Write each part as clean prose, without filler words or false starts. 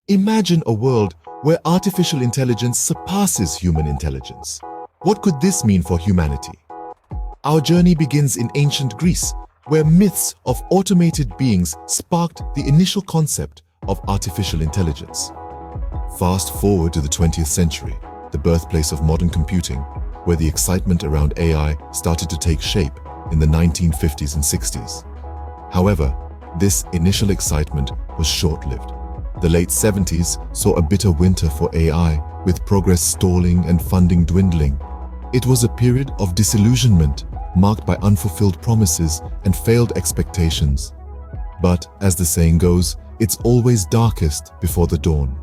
Imagine a world where artificial intelligence surpasses human intelligence. What could this mean for humanity? Our journey begins in ancient Greece, where myths of automated beings sparked the initial concept of artificial intelligence. Fast forward to the 20th century, the birthplace of modern computing, where the excitement around AI started to take shape in the 1950s and 60s. However, this initial excitement was short-lived. The late 70s saw a bitter winter for AI, with progress stalling and funding dwindling. It was a period of disillusionment, marked by unfulfilled promises and failed expectations. But, as the saying goes, it's always darkest before the dawn.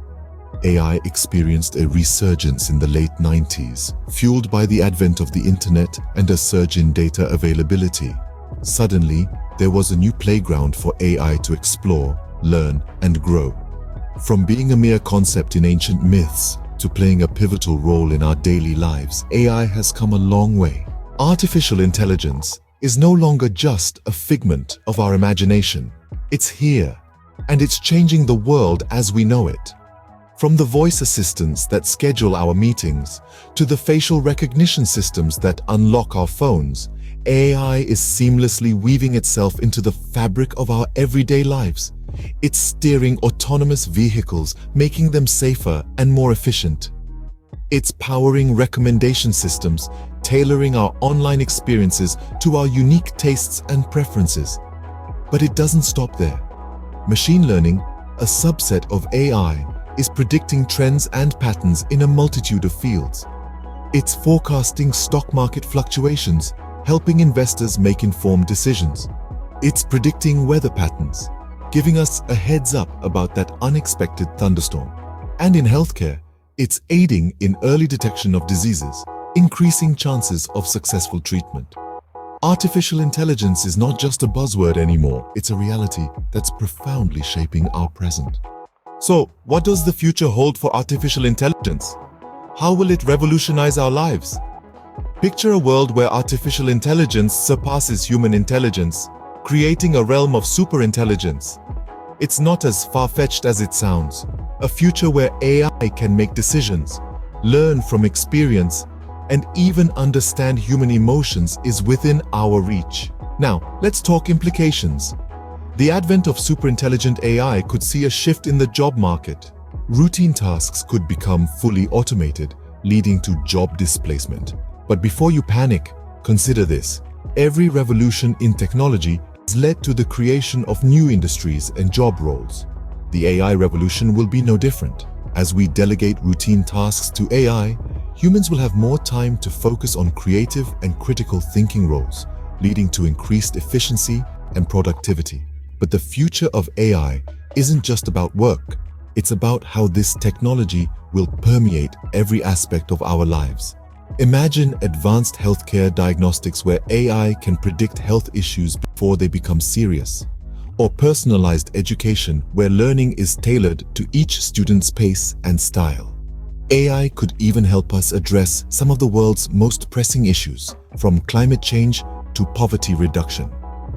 AI experienced a resurgence in the late 90s, fueled by the advent of the internet and a surge in data availability. Suddenly, there was a new playground for AI to explore, learn, and grow. From being a mere concept in ancient myths to playing a pivotal role in our daily lives, AI has come a long way. Artificial intelligence is no longer just a figment of our imagination. It's here, and it's changing the world as we know it. From the voice assistants that schedule our meetings to the facial recognition systems that unlock our phones, AI is seamlessly weaving itself into the fabric of our everyday lives. It's steering autonomous vehicles, making them safer and more efficient. It's powering recommendation systems, tailoring our online experiences to our unique tastes and preferences. But it doesn't stop there. Machine learning, a subset of AI, is predicting trends and patterns in a multitude of fields. It's forecasting stock market fluctuations, helping investors make informed decisions. It's predicting weather patterns, giving us a heads up about that unexpected thunderstorm. And in healthcare, it's aiding in early detection of diseases, increasing chances of successful treatment. Artificial intelligence is not just a buzzword anymore, it's a reality that's profoundly shaping our present. So, what does the future hold for artificial intelligence? How will it revolutionize our lives? Picture a world where artificial intelligence surpasses human intelligence, creating a realm of superintelligence. It's not as far-fetched as it sounds. A future where AI can make decisions, learn from experience, and even understand human emotions is within our reach. Now, let's talk implications. The advent of superintelligent AI could see a shift in the job market. Routine tasks could become fully automated, leading to job displacement. But before you panic, consider this. Every revolution in technology has led to the creation of new industries and job roles. The AI revolution will be no different. As we delegate routine tasks to AI, humans will have more time to focus on creative and critical thinking roles, leading to increased efficiency and productivity. But the future of AI isn't just about work. It's about how this technology will permeate every aspect of our lives. Imagine advanced healthcare diagnostics where AI can predict health issues before they become serious, or personalized education where learning is tailored to each student's pace and style. AI could even help us address some of the world's most pressing issues, from climate change to poverty reduction.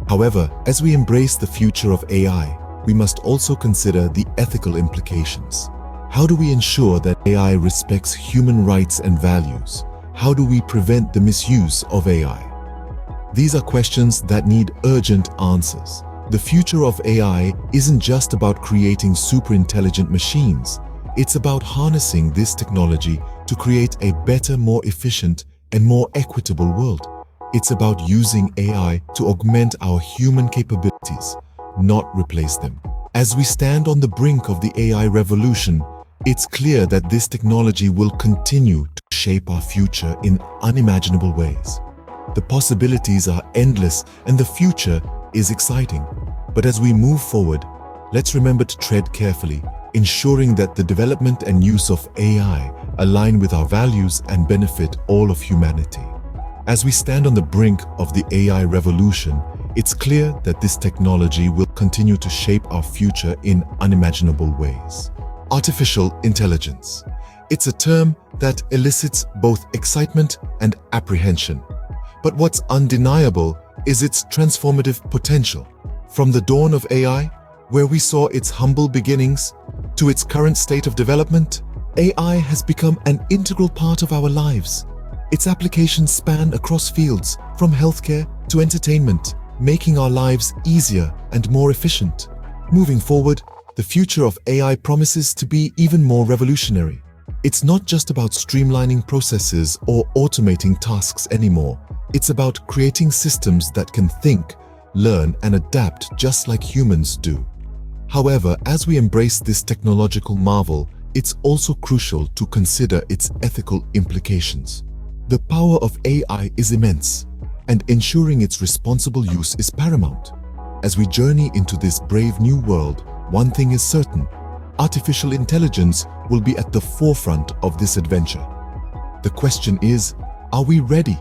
However, as we embrace the future of AI, we must also consider the ethical implications. How do we ensure that AI respects human rights and values? How do we prevent the misuse of AI? These are questions that need urgent answers. The future of AI isn't just about creating superintelligent machines. It's about harnessing this technology to create a better, more efficient, and more equitable world. It's about using AI to augment our human capabilities, not replace them. As we stand on the brink of the AI revolution, it's clear that this technology will continue to shape our future in unimaginable ways. The possibilities are endless and the future is exciting. But as we move forward, let's remember to tread carefully, ensuring that the development and use of AI align with our values and benefit all of humanity. As we stand on the brink of the AI revolution, it's clear that this technology will continue to shape our future in unimaginable ways. Artificial intelligence. It's a term that elicits both excitement and apprehension. But what's undeniable is its transformative potential. From the dawn of AI, Where we saw its humble beginnings to its current state of development, AI has become an integral part of our lives. Its applications span across fields, from healthcare to entertainment, making our lives easier and more efficient. Moving forward, the future of AI promises to be even more revolutionary. It's not just about streamlining processes or automating tasks anymore. It's about creating systems that can think, learn, and adapt just like humans do. However, as we embrace this technological marvel, it's also crucial to consider its ethical implications. The power of AI is immense, and ensuring its responsible use is paramount. As we journey into this brave new world, one thing is certain: artificial intelligence will be at the forefront of this adventure. The question is, are we ready?